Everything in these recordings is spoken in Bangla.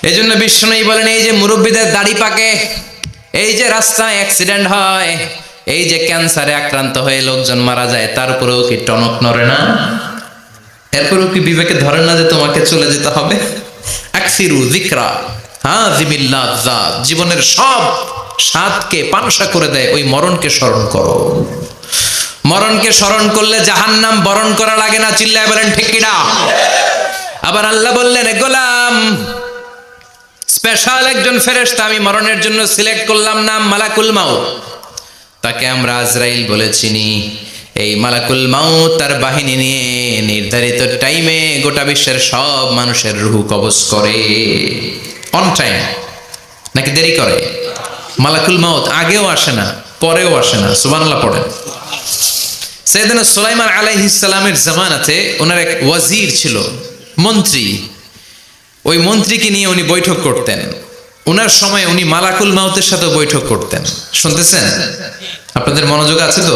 এজন্য বিষ্ণু বলেন, এই যে মুরব্বীদের দাড়ি পাকে, এই যে রাস্তায় অ্যাক্সিডেন্ট হয়, এই যে ক্যান্সারে আক্রান্ত হয়ে লোকজন মারা যায়, তারপরেও কি টনক নড়ে না? এরপরেও কি বিবেকে ধরে না যে তোমাকে চলে যেতে হবে? আকসিরু যিকরা হাযিমিল্লাহ, জীবনের সব স্বাদকে পানসা করে দেয় ওই মরণকে স্মরণ করো। মরণকে স্মরণ করলে জাহান্নাম বরণ করা লাগে না। চিল্লায় বলেন ঠিক কিনা? আবার আল্লাহ বললেন, গোলাম, স্পেশাল একজন ফেরেশতা আমি মরণের জন্য সিলেক্ট করলাম, নাম মালাকুল মাউত। তাকে আমরা আজরাইল বলে চিনি। এই মালাকুল মাউত তার বাহিনী নিয়ে নির্ধারিত টাইমে গোটা বিশ্বের সব মানুষের রূহ কবজ করে। অন টাইম নাকি দেরি করে? মালাকুল মাউত আগেও আসে না, পরেও আসে না। সুবহানাল্লাহ পড়েন। সাইয়েদনা সুলাইমান আলাইহিস সালামের জামানাতে ওনার এক ওয়াজির ছিল, মন্ত্রী। ওই মন্ত্রীকে নিয়ে উনি বৈঠক করতেন। ওনার সময় উনি মালাকুল মাউতের সাথে বৈঠক করতেন। শুনতেছেন? আপনাদের মনোযোগ আছে তো?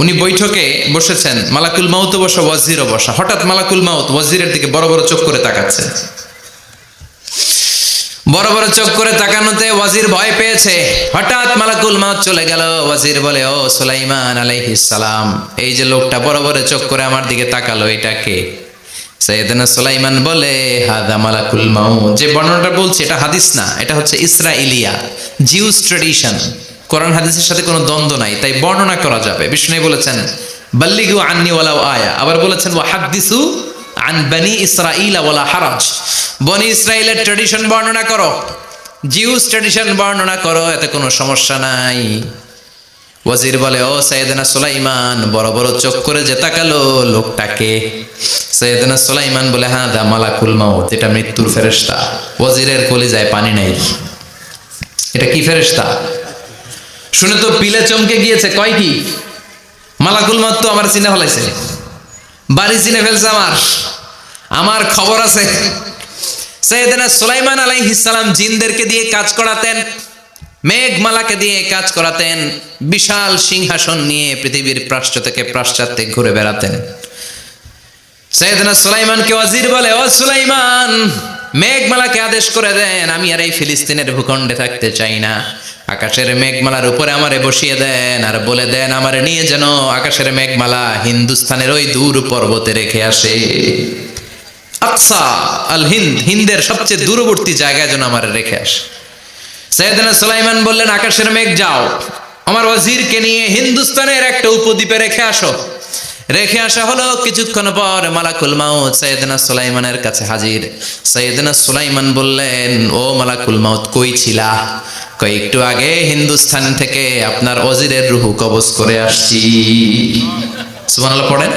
উনি বৈঠকে বসেছেন, মালাকুল মাউত বসা, ওয়াজিরও বসা। হঠাৎ মালাকুল মাউত ওয়াজিরের দিকে বড় বড় চোখ করে তাকাচ্ছে। বড় বড় চোখ করে তাকানোতে ওয়াজির ভয় পেয়েছে। হঠাৎ মালাকুল মাউত চলে গেল। ওয়াজির বলে, ও সুলাইমান আলাইহিস সালাম, এই যে লোকটা বড় বড় চোখ করে আমার দিকে তাকালো, এটা কে? সাইয়েদনা সুলাইমান বলে, হাদা মালাকুল মাউত। যে বর্ণনাটা বলছি এটা হাদিস না, এটা হচ্ছে ইসরাইলিয়া, জিউস ট্র্যাডিশন। কোরআন হাদিসের সাথে কোনো দ্বন্দ্ব নাই, তাই বর্ণনা করা যাবে। বিষ্ণু বলেছেন, বাল্লিগু আন্নি ওয়ালাউ আয়া। আবার বলেছেন, ওয়া হাদ্দিসু আন বনি ইসরাইল ওয়ালা হারাজ। বনি ইসরাইলের ট্র্যাডিশন বর্ণনা করো, জিউস ট্র্যাডিশন বর্ণনা করো, এতে কোনো সমস্যা নাই। ওয়াজির বলে, ও সাইয়েদনা সুলাইমান, বড় বড় চোখ করে যে তাকালো লোকটাকে? সাইয়েদনা সুলাইমান বলে, হাদা মালাকুল মাউত, এটা মৃত্যুর ফেরেশতা। ওয়াজিরের কলিজায় পানি নাই। এটা কি ফেরেশতা? শুনে তো পিলে চমকে গিয়েছে। কয় কি? মালাকুল মাউত তো আমার চিনে ফেলাইছে, বাড়ি চিনে ফেলছে, আমার খবর আছে। সাইয়েদনা সুলাইমান আলাইহিস সালাম জিনদেরকে দিয়ে কাজ করাতেন, মেঘমালাকে দিয়ে কাজ করাতেন, বিশাল সিংহাসন নিয়ে পৃথিবীর প্রাচ্য থেকে পাশ্চাত্যে ঘুরে বেড়াতেন। সাইয়েদনা সুলাইমানকে ওয়াজির বলে, ও সুলাইমান, মেঘমালাকে আদেশ করে দেন, আমি আর এই ফিলিস্তিনের ভূখণ্ডে থাকতে চাই না। আকাশের মেঘমালার উপরে আমারে বসিয়ে দেন, আর বলে দেন আমারে নিয়ে যেন আকাশের মেঘমালা হিন্দুস্তানের ওই দূর পর্বতে রেখে আসে। আকসা আল হিন্দ, হিন্দের সবচেয়ে দূরবর্তী জায়গায় যেন আমারে রেখে আসে। সাইয়েদনা সুলাইমান বললেন, আকাশের মেঘ যাও, আমার ওয়াজিরকে নিয়ে হিন্দুস্তানের একটা উপদ্বীপে রেখে আসো। রেখে আসা হলো। কিছুক্ষণ পর মালাকুল মাউত সাইয়েদনা সুলাইমানের কাছে হাজির। সাইয়েদনা সুলাইমান বললেন, ও মালাকুল মাউত, কই ছিলা? কই, একটু আগে হিন্দুস্তান থেকে আপনার ওয়াজিরের রূহ কবজ করে আসছি। সুবহানাল্লাহ পড়েন।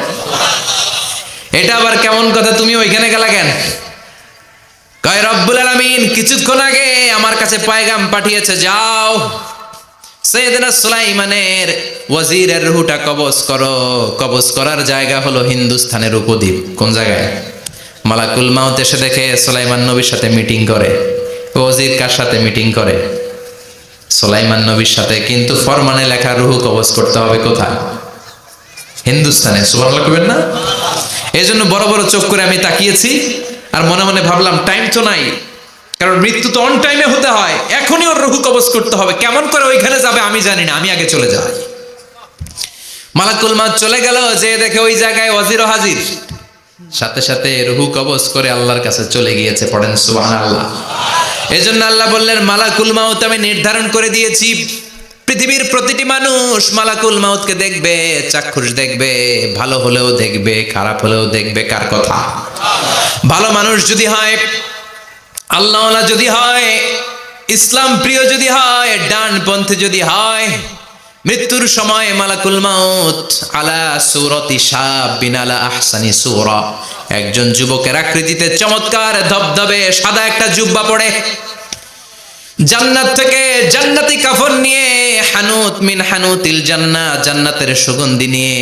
এটা আবার কেমন কথা, তুমি ওইখানে গেলা কেন? কয়, রব্বুল আলামিন কিছুক্ষণ আগে আমার কাছে পায়গাম পাঠিয়েছে, যাও সাইয়েদনা সুলাইমানের ওয়াজিরের রূহটা কবজ করো। কবজ করার জায়গা হলো হিন্দুস্তানের উপদ্বীপ। কোন জায়গায়? মালাকুল মাউত এসে দেখে সুলাইমান নবীর সাথে মিটিং করে। ওয়াজির কার সাথে মিটিং করে? সুলাইমান নবীর সাথে। কিন্তু ফরমানে লেখা রূহ কবজ করতে হবে কোথায়? হিন্দুস্তানে। সুবহানাল্লাহ কইবেন না? এই জন্য বড় বড় চোখ করে আমি তাকিয়েছি, আর মনে মনে ভাবলাম, টাইম তো নাই, কারণ মৃত্যু তো অন টাইমে হতে হয়, এখনই ওর রূহ কবজ করতে হবে। কেমন করে ওইখানে যাবে আমি জানি না, আমি আগে চলে যাই। মালাকুল মাউত চলে গেল, যে দেখে ওই জায়গায় ওয়াজিরও হাজির। সাথে সাথে রূহ কবজ করে আল্লাহর কাছে চলে গিয়েছে। পড়েন সুবহানাল্লাহ। এজন্য আল্লাহ বললেন, মালাকুল মাউত আমি নির্ধারণ করে দিয়েছি, পৃথিবীর প্রতিটি মানুষ মালাকুল মাউতকে দেখবে, চাক্ষুষ দেখবে, ভালো হলেও দেখবে, খারাপ হলেও দেখবে। কার কথা? ভালো মানুষ যদি হয়, আল্লাহওয়ালা যদি হয়, ইসলাম প্রিয় যদি হয়, ডানপন্থী যদি হয়, মৃত্যুর সময় মালাকুল মাউত আলা সূরাতি শাবিন আলা আহসানি সূরা, একজন যুবকের আকৃতিতে চমৎকার ধবধবে সাদা একটা জুব্বা পরে, জান্নাত থেকে জান্নাতি কাফন নিয়ে, হানুত মিন হানুতিল জান্নাহ, জান্নাতের সুগন্ধি নিয়ে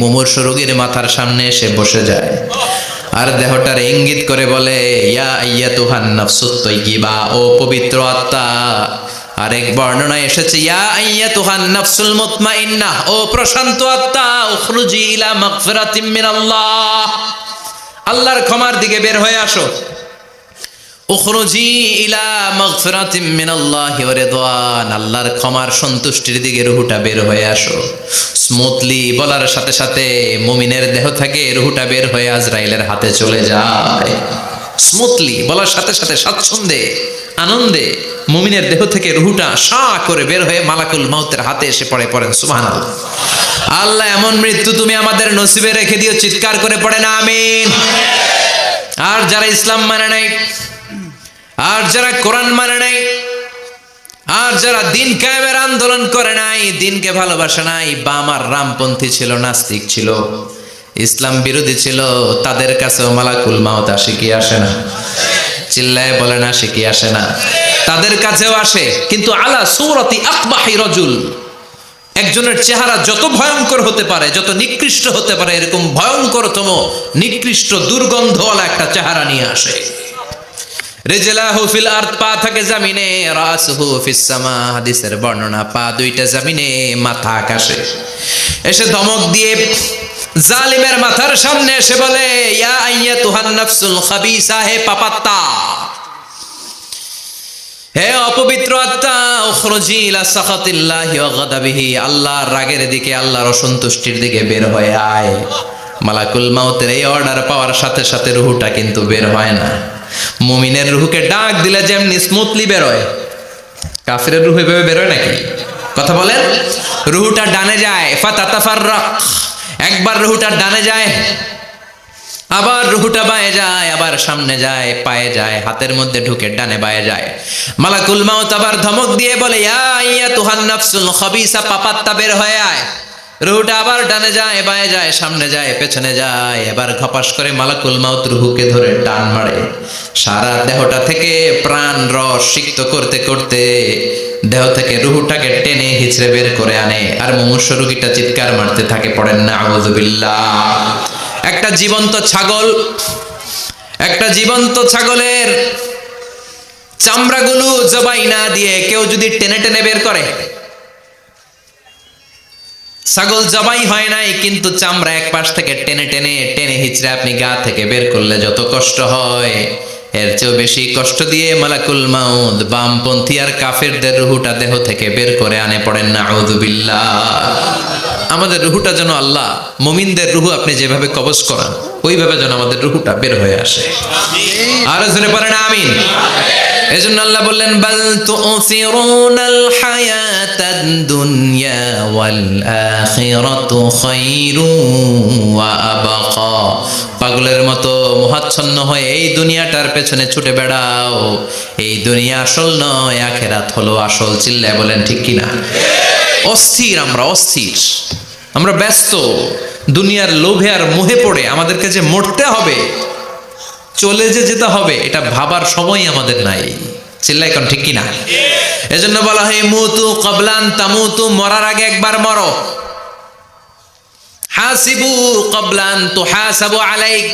মুমূর্ষু রোগীর মাথার সামনে এসে বসে যায়, আর দেহটার ইঙ্গিত করে বলে, ইয়া আইয়াতুহান নাফসুত তাইয়্যিবা, ও পবিত্র আত্মা। আরেক বর্ণনায় এসেছে, ইয়া আইয়াতুহান নাফসুল মুতমাইন্নাহ, ও প্রশান্ত আত্মা, উখরুজি ইলা মাগফিরাতিম মিনাল্লাহ, আল্লাহর ক্ষমার দিকে বের হয়ে আসো। উখরুজি ইলা মাগফিরাতিম মিনাল্লাহি ওয়া রিদওয়ান, আল্লাহর ক্ষমার সন্তুষ্টির দিকে রুহটা বের হয়ে আসো। স্মুথলি বলার সাথে সাথে মুমিনের দেহ থেকে রুহটা বের হয়ে আজরাইলের হাতে চলে যায়। স্মুথলি বলার সাথে সাথে স্বাচ্ছন্দ্যে আনন্দে মুমিনের দেহ থেকে রুহটা সা করে বের হয়ে মালাকুল মাউতের হাতে এসে পড়ে। পড়েন সুবহানাল্লাহ। আল্লাহ এমন মৃত্যু তুমি আমাদের নসিবে রেখে দিও, চিৎকার করে পড়েন আমিন। আর যারা ইসলাম মানে নাই, আর যারা কোরআন মানে নাই, আর যারা দিন কায়েমের আন্দোলন করে নাই, দিনকে ভালোবাসে নাই, বাম আর রামপন্থী ছিল, নাস্তিক ছিল, ইসলাম বিরোধী ছিল, তাদের কাছেও মালাকুল মাউত আসে কি আসে না? চিল্লায় বলেন আসে কি আসে না? তাদের কাছেও আসে, কিন্তু আলা সূরাতি আকবাহি রাজুল, একজনের চেহারা যত ভয়ঙ্কর হতে পারে, যত নিকৃষ্ট হতে পারে, এরকম ভয়ঙ্করতম নিকৃষ্ট দুর্গন্ধওয়ালা একটা চেহারা নিয়ে আসে। রিজলাহু ফিল আরদ, পা থাকে জমিনে, রাসুহু ফিস সামা, হাদিসের বর্ণনা, পা দুইটা জমিনে, মাথা আকাশে। এসে ধমক দিয়ে জালিমের মাথার সামনে এসে বলে, ইয়া আইয়াতুহান নাফসুল খাবিসা, হে পাপাত্তা, হে অপবিত্র আত্মা, উখরুজি ইলা সাখাতিল্লাহি ওয়া গাদাবিহি, আল্লাহর রাগের দিকে, আল্লাহর অসন্তুষ্টির দিকে বের হয়ে আয়। মালাকুল মাউতের এই অর্ডার পাওয়ার সাথে সাথে রুহটা কিন্তু বের হয় না। মুমিনের রুহকে ডাক দিলে যেমনি স্মুথলি বের হয়, কাফিরের রুহ এভাবে বের হয় নাকি? কথা বলেন। রুহটা ডানে যায়, ফাতাতাফাররাক, একবার রুহটা ডানে যায়, আবার রুহটা বায়ে যায়, আবার সামনে যায়, পায়ে যায়, হাতের মধ্যে ঢুকে ডানে বায়ে যায়। মালাকুল মাউত আবার ধমক দিয়ে বলে, ইয়া আইয়াতুহান নাফসুল খাবিসা, পাপাত্তা, বের হয়ে আয়। রুহটা আবার ডানে যায়, বায়ে যায়, সামনে যায়, পেছনে যায়। এবার ঘপাস করে মালাকুল মাউত রুহুকে ধরে টান মারে। সারা দেহটা থেকে প্রাণ রস সিক্ত করতে করতে দেহ থেকে রুহুটাকে টেনে হিচড়ে বের করে আনে। আর মুমূর্ষু রোগীটা চিৎকার মারতে থাকে, পড়েন না আউযু বিল্লাহ। একটা জীবন্ত ছাগলের চামড়াগুলো জবাই না দিয়ে কেউ যদি টেনে টেনে বের করে, ছাগল জবাই হয় নাই কিন্তু চামড়া এক পাশ থেকে টেনে টেনে টেনে হিচড়ে আপনি গা থেকে বের করলে যত কষ্ট হয়, এর চেয়েও বেশি কষ্ট দিয়ে মালাকুল মাউত বামপন্থী আর কাফেরদের রুহুটা দেহ থেকে বের করে আনে। পড়েন না আউযু বিল্লাহ। আমাদের রুহুটা যেন আল্লাহ, মুমিনদের রুহু আপনি যেভাবে কবজ করান, ওইভাবে যেন আমাদের রুহুটা বের হয়ে আসে। আর জোরে পড়েন আমিন। এজন্য আল্লাহ বললেন, বাল তুসিরুনাল হায়াতাদ দুনিয়া ওয়াল আখিরাতু খায়রু ওয়া আবকা। পাগলের মতো মোহাচ্ছন্ন হয়ে এই দুনিয়াটার পেছনে ছুটে বেড়াও। এই দুনিয়া আসল নয়, আখিরাত হলো আসল। চিল্লায় বলেন ঠিক কিনা? অস্থির, আমরা ব্যস্ত দুনিয়ার লোভে আর মোহে পড়ে আমাদেরকে যে মরতে হবে, চলে যেতে হবে, এটা ভাবার সময় আমাদের নাই। চিল্লাই কোন ঠিক কিনা? এজন্য বলা হয় মুতু ক্বাবলান তামুতু, মরার আগে একবার মরো। হাসিবু ক্বাবলান তুহাসাবু আলাইক,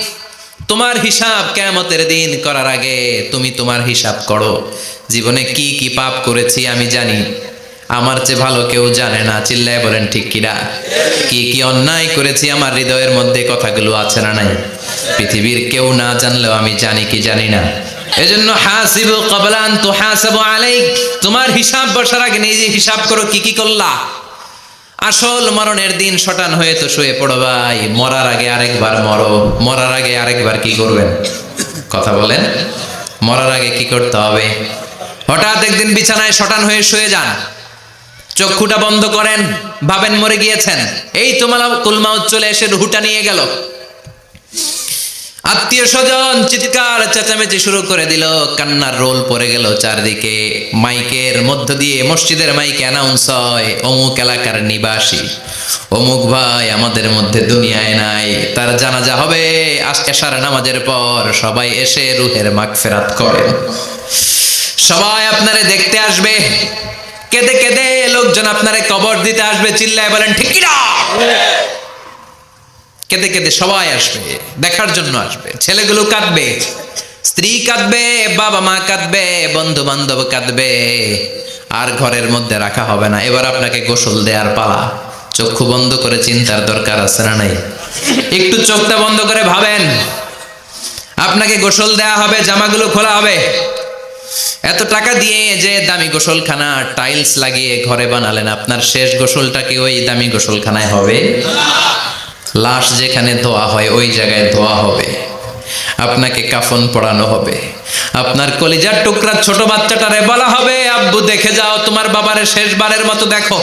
তোমার হিসাব কিয়ামতের দিন করার আগে তুমি তোমার হিসাব করো। জীবনে কি কি পাপ করেছি আমি জানি, আমার চেয়ে ভালো কেউ জানে না। চিল্লায় বলেন ঠিক কিনা? কি কি অন্যায় করেছি আমার হৃদয়ের মধ্যে কথাগুলো আছে না নাই? পৃথিবীর কেউ না জানলেও আমি জানি কি জানি না। এজন্য হাসিবু ক্বাবলা আন তুহাসাবু আলাইক, তোমার হিসাব বসার আগে নিজে হিসাব করো কি কি করলা। আসল মরণের দিন শটান হয়ে তো শুয়ে পড়ো ভাই, মরার আগে আরেকবার মরো। মরার আগে আরেকবার কি করবেন? কথা বলেন। মরার আগে কি করতে হবে? হঠাৎ একদিন বিছানায় শটান হয়ে শুয়ে যান, চক্ষুটা বন্ধ করেন, ভাবেন মরে গিয়েছেন। এই তো মালাকুল মাউত চলে এসে রুহটা নিয়ে গেল। আত্মীয় স্বজন চিৎকার চেঁচামেচি শুরু করে দিল, কান্নার রোল পড়ে গেল চারদিকে। মাইকের মধ্য দিয়ে, মসজিদের মাইকে অ্যানাউন্স হয়, অমুক এলাকার নিবাসী অমুক ভাই আমাদের মধ্যে দুনিয়ায় নাই, তার জানাজা হবে এশার নামাজের পর। সবাই এসে রুহের মাগফিরাত করেন। সবাই আপনারে দেখতে আসবে, কেঁদে কেঁদে লোকজন আপনারে কবর দিতে আসবে। চিল্লায় বলেন ঠিক কিনা? কেঁদে কেঁদে সবাই আসবে, দেখার জন্য আসবে। ছেলেগুলো কাঁদবে, স্ত্রী কাঁদবে, বাবা মা কাঁদবে, বন্ধু বান্ধব কাঁদবে। আর ঘরের মধ্যে রাখা হবে না। এবার আপনাকে গোসল দেওয়ার পালা। চক্ষু বন্ধ করে চিন্তার দরকার আছে না নাই? একটু চোখটা বন্ধ করে ভাবেন, আপনাকে গোসল দেয়া হবে, জামাগুলো খোলা হবে। এত টাকা দিয়ে যে দামি গোসলখানা টাইলস লাগিয়ে ঘরে বানালেন, আপনার শেষ গোসলটা কি ওই দামি গোসলখানায় হবে? লাশ যেখানে ধোয়া হয় ওই জায়গায় ধোয়া হবে। আপনাকে কাফন পরানো হবে। আপনার কলিজার টুকরা ছোট বাচ্চাটারে বলা হবে, আব্বু দেখে যাও, তোমার বাবারে শেষবারের মতো দেখো।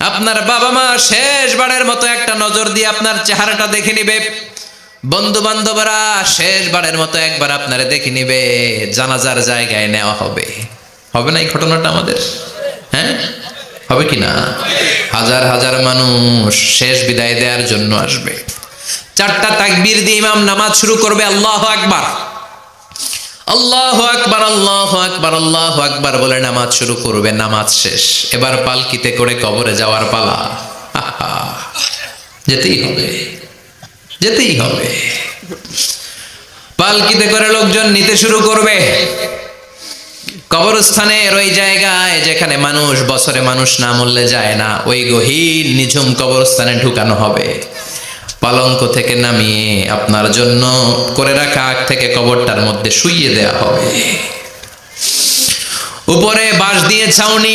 আপনার বাবা মা শেষবারের মতো একটা নজর দিয়ে আপনার চেহারাটা দেখে নিবে। বন্ধু বান্ধবরা শেষবারের মতো একবার আপনারে দেখে নিবে। জানাজার জায়গায় নেওয়া হবে। হবে না এই ঘটনাটা আমাদের? হ্যাঁ, হবে কি না? হাজার হাজার মানুষ শেষ বিদায় দেওয়ার জন্য আসবে। 4টা তাকবীর দিয়ে ইমাম নামাজ শুরু করবে। আল্লাহু আকবার, আল্লাহু আকবার, আল্লাহু আকবার, আল্লাহু আকবার বলে নামাজ শুরু করবে। নামাজ শেষ। এবার পালকিতে করে কবরে যাওয়ার পালা। যেতেই হবে, যেতেই হবে। পালকিতে করে লোকজন নিতে শুরু করবে। কবরস্থানের ওই জায়গায় যেখানে মানুষ বছরে মানুষ না মরলে যায় না, ওই গহীন নিঝুম কবরস্থানে ঢুকানো হবে। পালঙ্ক থেকে নামিয়ে আপনার জন্য করে রাখা আগ থেকে কবরটার মধ্যে শুইয়ে দেয়া হবে। উপরে বাঁশ দিয়ে ছাউনি,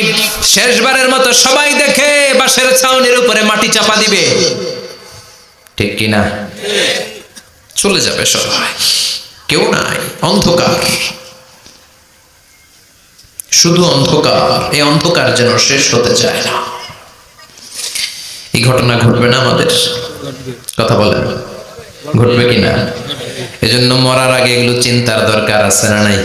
শেষবারের মতো সবাই দেখে বাঁশের ছাউনির উপরে মাটি চাপা দিবে। ঠিক কিনা? চলে যাবে সবাই, কেউ নাই, অন্ধকার, শুধু অন্ধকার। এই অন্ধকার যেন শেষ হতে চায় না। এই ঘটনা ঘটবে না আমাদের? কথা বলেন, ঘটবে কিনা? এজন্য মরার আগে এগুলো চিন্তার দরকার আছে না নাই?